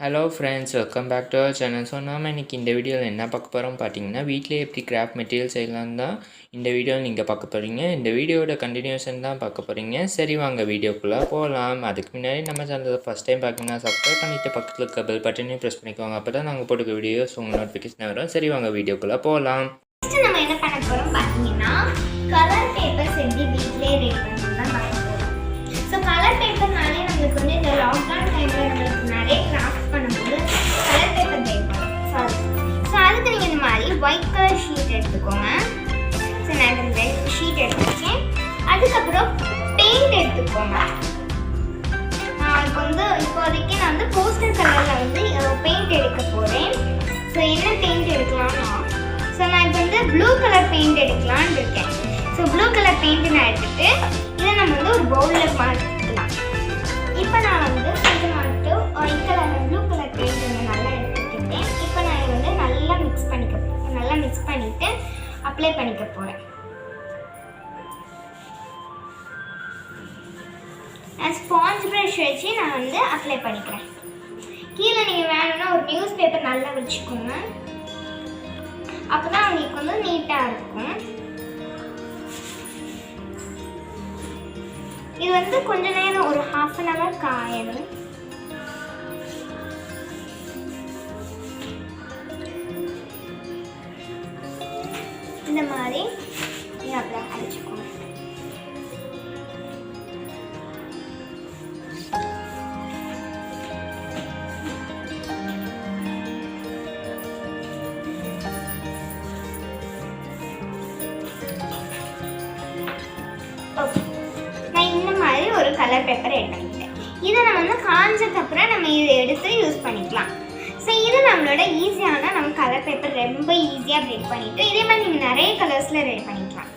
Hello friends, welcome back to our channel. So நாம் இன்றைக்கி இந்த வீடியோவில் என்ன பார்க்க போகிறோம் பார்த்தீங்கன்னா, வீட்டிலே எப்படி கிராஃப்ட் மெட்டீரியல் செய்யலாம் தான் இந்த வீடியோவில் நீங்கள் பார்க்க போகிறீங்க. இந்த வீடியோட கண்டினியூஷன் தான் பார்க்க போகிறீங்க. சரி, வாங்க வீடியோக்குள்ளே போகலாம். அதுக்கு முன்னாடி நம்ம சேனலில் ஃபஸ்ட் டைம் பார்த்தீங்கன்னா சப்ஸ்கிரைப் பண்ணிவிட்டு பக்கத்தில் இருக்க பெல் பட்டனையும் ப்ரெஸ் பண்ணிக்கோங்க. அப்போ தான் நாங்கள் போட்டுக்க வீடியோஸ் உங்கள் நோட்டிஃபிகேஷன் வரும். சரி, வாங்க வீடியோக்குள்ளே போகலாம். நம்ம என்ன பண்ண போகிறோம் பார்த்தீங்கன்னா, கலர் பேப்பர்ஸ் எப்படி வீட்டிலே ரெடி பண்ணணும் தான் பார்க்க போகிறோம். ஸோ கலர் பேப்பர்னாலே நம்மளுக்கு வந்து இந்த லாக்டவுன் டைமில் நம்மளுக்கு நிறைய கிராஃப்ட் பண்ணும்போது கலர் பேப்பர் தேவைப்படும். ஸோ அதுக்கு நீங்கள் இந்த மாதிரி ஒயிட் கலர் ஷீட் எடுத்துக்கோங்க. ஸோ நான் இந்த ஷீட் எடுத்துருக்கேன். அதுக்கப்புறம் பெயிண்ட் எடுத்துக்கோங்க. இப்போதைக்கு நான் வந்து போஸ்டர் கலரில் வந்து பெயிண்ட் எடுக்க போகிறேன். ஸோ என்ன பெயிண்ட் எடுக்கலாம்னா, ஸோ நான் இப்போ வந்து ப்ளூ கலர் பெயிண்ட் எடுக்கலான்னு இருக்கேன். ஸோ ப்ளூ கலர் பெயிண்ட் நான் எடுத்துகிட்டு இதை நம்ம வந்து ஒரு பவுலில் மாற்றிக்கலாம். இப்போ நான் வந்து கொஞ்சம் மட்டும் white colour blue colour paint வந்து நல்லா எடுத்துக்கிட்டேன். இப்போ நான் இதை வந்து நல்லா மிக்ஸ் பண்ணிவிட்டு அப்ளை பண்ணிக்க போகிறேன். நான் ஸ்பாஞ்ச் ப்ரஷ் வச்சு நான் வந்து அப்ளை பண்ணிக்கிறேன். கீழே நீங்கள் வேணும்னா ஒரு நியூஸ் பேப்பர் நல்லா வச்சுக்கோங்க. அப்போ தான் உங்களுக்கு வந்து நீட்டாக இருக்கும். இது வந்து கொஞ்ச நேரம் ஒரு ½ அன் ஹவர் காயணும். இந்த மாதிரி நீங்கள் அப்படியே அரைச்சிக்கோங்க. ஒரு கலர் பேப்பர் எடுத்துக்கிட்டேன். இதை நம்ம வந்து காஞ்சதுக்கப்புறம் நம்ம இதை எடுத்து யூஸ் பண்ணிக்கலாம். ஸோ இது நம்மளோட ஈஸியான நம்ம கலர் பேப்பர் ரொம்ப ஈஸியாக ரெடி பண்ணிவிட்டு இதே மாதிரி நீங்கள் நிறைய கலர்ஸில் ரெடி பண்ணிக்கலாம்.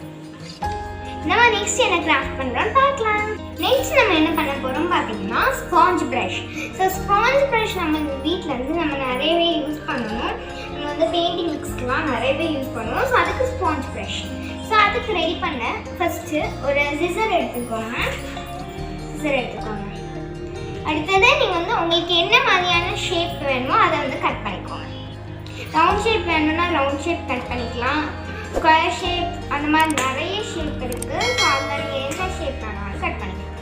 நம்ம நெக்ஸ்ட் என்ன கிராஃப்ட் பண்ணுறோன்னு பார்க்கலாம். நெக்ஸ்ட் நம்ம என்ன பண்ண போகிறோம் பார்த்தீங்கன்னா, sponge brush. So sponge brush நம்ம வீட்டில் வந்து நம்ம நிறையவே யூஸ் பண்ணணும். நம்ம வந்து பெயிண்டிங் மிக்ஸ்லாம் நிறையவே யூஸ் பண்ணுவோம். ஸோ அதுக்கு ஸ்பாஞ்ச் ப்ரஷ். ஸோ அதுக்கு ரெடி பண்ண ஃபஸ்ட்டு ஒரு சிசர் எடுத்துக்கோங்க. அடுத்தது நீங்கள் வந்து உங்களுக்கு என்ன மாதிரியான ஷேப் வேணுமோ அதை வந்து கட் பண்ணிக்கோங்க. ரவுண்ட் ஷேப் வேணும்னா ரவுண்ட் ஷேப் கட் பண்ணிக்கலாம். ஸ்கொயர் ஷேப் அந்த மாதிரி நிறைய ஷேப் இருக்குது. ஸோ அதில் நீங்கள் என்ன ஷேப் வேணாலும் கட் பண்ணிக்கலாம்.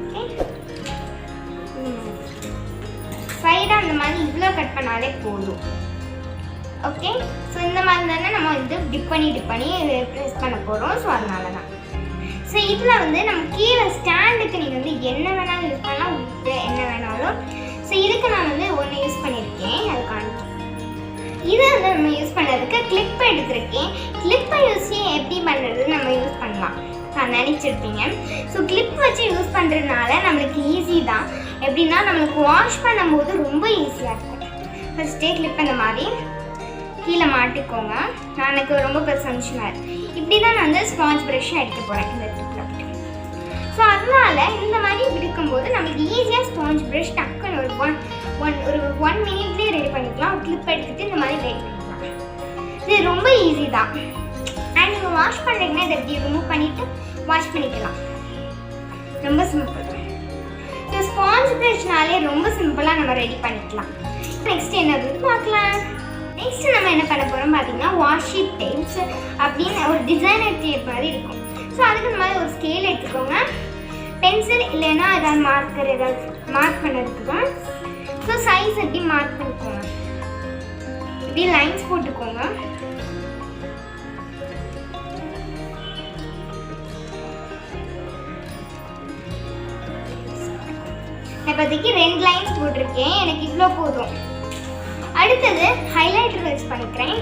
ஓகே, சைடாக அந்த மாதிரி இவ்வளோ கட் பண்ணாலே போதும். ஓகே, ஸோ இந்த மாதிரி தானே நம்ம வந்து டிப் பண்ணி ப்ரெஸ் பண்ண போகிறோம். ஸோ அதனால தான். ஸோ இதில் வந்து நம்ம கீழே ஸ்டாண்டுக்கு நீங்கள் வந்து என்ன வேணாலும் யூஸ் பண்ணலாம், உப்பு என்ன வேணாலும். ஸோ இதுக்கு நான் வந்து ஒன்று யூஸ் பண்ணியிருக்கேன். அது காணிக்கும். இதை வந்து நம்ம யூஸ் பண்ணுறதுக்கு கிளிப்பை எடுத்துருக்கேன். கிளிப்பை யூஸி எப்படி பண்ணுறது நம்ம யூஸ் பண்ணலாம் நினச்சிருப்பீங்க. ஸோ கிளிப் வச்சு யூஸ் பண்ணுறதுனால நம்மளுக்கு ஈஸி தான். எப்படின்னா நம்மளுக்கு வாஷ் பண்ணும்போது ரொம்ப ஈஸியாக இருக்கும். ஃபஸ்ட்டே கிளிப் அந்த மாதிரி கீழே மாட்டிக்கோங்க. நான் எனக்கு ரொம்ப பெருசாக இப்படி தான் நான் வந்து ஸ்பாஞ்ச் ப்ரஷ்ஷை எடுக்க போகிறேன் இந்த டிப்பில். ஸோ அதனால இந்த மாதிரி எடுக்கும்போது நமக்கு ஈஸியாக ஸ்பாஞ்ச் ப்ரஷ் டக்குன்னு ஒரு 1 மினிட்லேயே ரெடி பண்ணிக்கலாம். கிளிப் எடுத்துகிட்டு இந்த மாதிரி ரெடி பண்ணிக்கலாம். இது ரொம்ப ஈஸி தான். அண்ட் நீங்கள் வாஷ் பண்ணுறீங்கன்னா இதை எப்படி ரிமூவ் பண்ணிவிட்டு வாஷ் பண்ணிக்கலாம். ரொம்ப சிம்பிள். ஸோ ஸ்பாஞ்ச் ப்ரஷ்னாலே ரொம்ப சிம்பிளாக நம்ம ரெடி பண்ணிக்கலாம். நெக்ஸ்ட் என்னது பார்க்கலாம். நெக்ஸ்ட் நம்ம என்ன பண்ண போகிறோம் பார்த்தீங்கன்னா, வாஷி டேப்ஸ் அப்படின்னு ஒரு டிசைனர் டேப் மாதிரி இருக்கும். ஸோ அதுக்கு இந்த மாதிரி ஒரு ஸ்கேல் எடுத்துக்கோங்க. பென்சில் இல்லைன்னா ஏதாவது மார்க்கர் ஏதாவது மார்க் பண்ணுறதுக்கு தான். ஸோ சைஸ் எப்படி மார்க் பண்ணிக்கோங்க. இப்படி லைன்ஸ் போட்டுக்கோங்க. இப்போதைக்கு 2 லைன்ஸ் போட்டிருக்கேன். எனக்கு இவ்வளோ போதும். அடுத்தது ஹைலைட்டர் யூஸ் பண்ணிக்கிறேன்.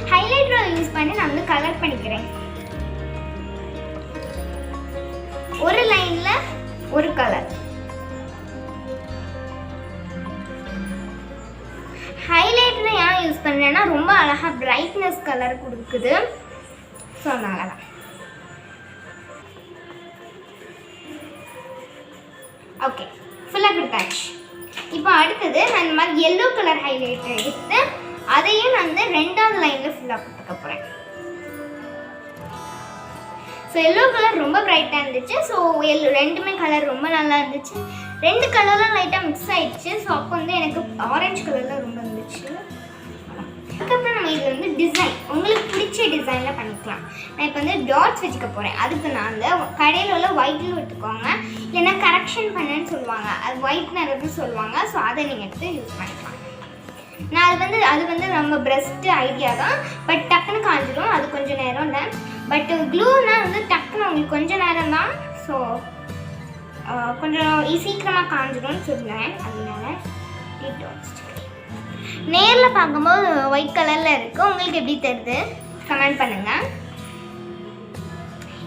ஹைலைட்டர் யூஸ் பண்ணி நான் வந்து கலர் பண்ணிக்கிறேன். ஒரு லைன்ல ஒரு கலர். ஹைலைட்டர் ஏன் யூஸ் பண்ணுறேன்னா ரொம்ப அழகாக பிரைட்னஸ் கலர் கொடுக்குது. ஸோ அதனால தான். ஓகே, ஃபுல்லாக கொடுத்தாச்சு. இப்போ அடுத்தது நான் இந்த மாதிரி எல்லோ கலர் ஹைலைட்டர் எடுத்து அதையும் நான் வந்து 2வது லைனில் ஃபுல்லாக கொடுத்துக்க போகிறேன். ஸோ எல்லோ கலர் ரொம்ப பிரைட்டாக இருந்துச்சு. ஸோ ரெண்டுமே கலர் ரொம்ப நல்லா இருந்துச்சு. 2 கலரும் லைட்டாக மிக்ஸ் ஆயிடுச்சு. ஸோ அப்போ வந்து எனக்கு ஆரஞ்சு கலரில் ரொம்ப இருந்துச்சு. அதுக்கப்புறம் நம்ம இதில் வந்து டிசைன் உங்களுக்கு பிடிச்ச டிசைனில் பண்ணிக்கலாம். நான் இப்போ வந்து டாட்ஸ் வச்சுக்க போகிறேன். அதுக்கு நான் அந்த கடையில் உள்ள ஒயிட் க்ளூ எடுத்துக்கோங்க. இல்லைன்னா கரெக்ஷன் பண்ணுன்னு சொல்லுவாங்க, அது ஒயிட்னர்னு சொல்லுவாங்க. ஸோ அதை நீங்கள் எடுத்து யூஸ் பண்ணிக்கலாம். நான் அது வந்து நம்ம பெஸ்ட்டு ஐடியா தான். பட் டக்குன்னு காஞ்சிடும், அது கொஞ்சம் நேரம் இல்லை. பட் க்ளூனால் வந்து டக்குன்னு உங்களுக்கு கொஞ்சம் நேரம் தான். ஸோ கொஞ்சம் சீக்கிரமாக காஞ்சிடும்னு சொல்லுவேன். அதனால நேரில் பார்க்கும்போது ஒயிட் கலரில் இருக்குது. உங்களுக்கு எப்படி தெரியுது கமெண்ட் பண்ணுங்கள்.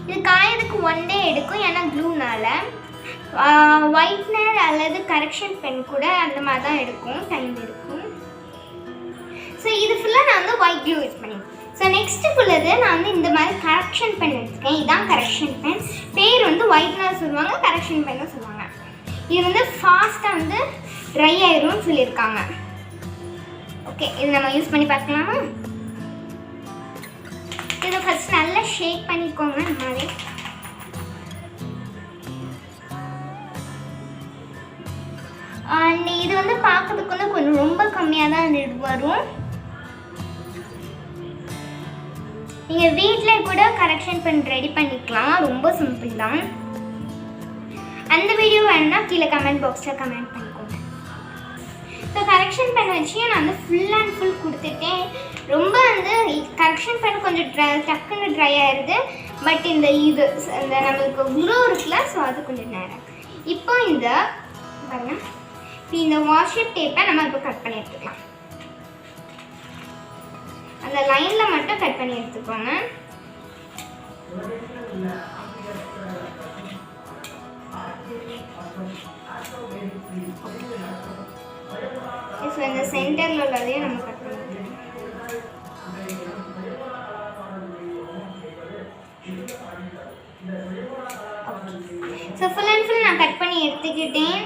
இது காயதுக்கு 1 டே எடுக்கும், ஏன்னா க்ளூனால். ஒயிட்னர் அல்லது கரெக்ஷன் பென் கூட அந்த மாதிரி தான் எடுக்கும், டைம் எடுக்கும். ஸோ இது ஃபுல்லாக நான் வந்து ஒயிட் க்ளூ யூஸ் பண்ணியிருக்கேன். ஸோ நெக்ஸ்ட்டு ஃபுல்லது நான் வந்து இந்த மாதிரி கரெக்ஷன் பென் எடுத்துக்கேன். இதுதான் கரெக்ஷன் பென். பேர் வந்து ஒயிட்னர் சொல்லுவாங்க, கரெக்ஷன் பென்னு சொல்லுவாங்க. இது வந்து ஃபாஸ்ட்டாக வந்து ட்ரை ஆயிரும்னு சொல்லியிருக்காங்க. ஓகே, இது நம்ம யூஸ் பண்ணி பார்க்கலாமா? இதை ஃபர்ஸ்ட் நல்லா ஷேக் பண்ணிக்கோங்க. இந்த மாதிரி அண்ட் இது வந்து பார்க்கறதுக்கு வந்து கொஞ்சம் ரொம்ப கம்மியாக தான் வரும். நீங்கள் வீட்டில் கூட கரெக்ஷன் பென் ரெடி பண்ணிக்கலாம், ரொம்ப சிம்பிள் தான். அந்த வீடியோ வேணுன்னா கீழே கமெண்ட் பாக்ஸில் கமெண்ட் பண்ணிக்கோங்க. ஸோ கரெக்ஷன் பென் வச்சு நான் வந்து ஃபுல் அண்ட் ஃபுல் கொடுத்துட்டேன். ரொம்ப வந்து கரெக்ஷன் பென் கொஞ்சம் டக்குன்னு ட்ரை ஆயிடுது. பட் இந்த நம்மளுக்கு க்ளூ இருக்குல்ல, ஸோ அது கொஞ்சம் நேரம். இப்போ இந்த பாருங்க, இந்த வாஷிப் டேப்பை நம்ம இப்போ கட் பண்ணி எடுத்துக்கலாம். அந்த லைனில் மட்டும் கட் பண்ணி எடுத்துக்கோங்க. ஸோ இந்த சென்டரில் உள்ளதையும் நம்ம கட் பண்ணிக்கலாம். ஸோ ஃபுல் அண்ட் ஃபுல் நான் கட் பண்ணி எடுத்துக்கிட்டேன்.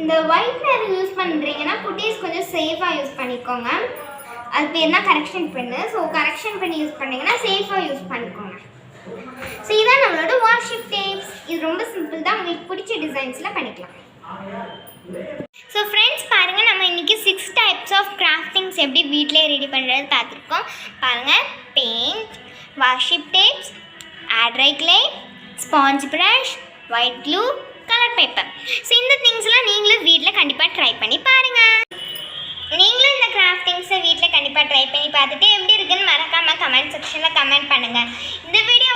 இந்த ஒயிட்னர் யூஸ் பண்ணுறீங்கன்னா குட்டீஸ் கொஞ்சம் சேஃபாக யூஸ் பண்ணிக்கோங்க. அது பேர் தான் correction pen. So correction pen use பண்ணிங்கன்னா சேஃபாக யூஸ் பண்ணிக்கோங்க. ஸோ இதான் நம்மளோட வாஷிப் டேப்ஸ். இது ரொம்ப சிம்பிள் தான், உங்களுக்கு பிடிச்ச டிசைன்ஸில் பண்ணிக்கலாம். ஸோ ஃப்ரெண்ட்ஸ் பாருங்கள், நம்ம இன்றைக்கி 6 டைப்ஸ் ஆஃப் கிராஃப்டிங்ஸ் எப்படி வீட்டிலே ரெடி பண்ணுறது பார்த்துருக்கோம். பாருங்கள், paint, washi tapes, air dry clay, sponge brush, white glue, colour paper. So இந்த திங்ஸ்லாம் நீங்களும் வீட்டில் கண்டிப்பாக ட்ரை பண்ணி பாருங்கள். நீங்களும் இந்த கிராஃப்டிங்ஸை வீட்டில் கண்டிப்பாக ட்ரை பண்ணி பார்த்துட்டு எப்படி இருக்குன்னு மறக்காமல் கமெண்ட் செக்ஷனில் கமெண்ட் பண்ணுங்கள். இந்த வீடியோ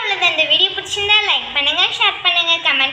பிடிச்சிருந்தா லைக் பண்ணுங்கள், ஷேர் பண்ணுங்கள், கமெண்ட்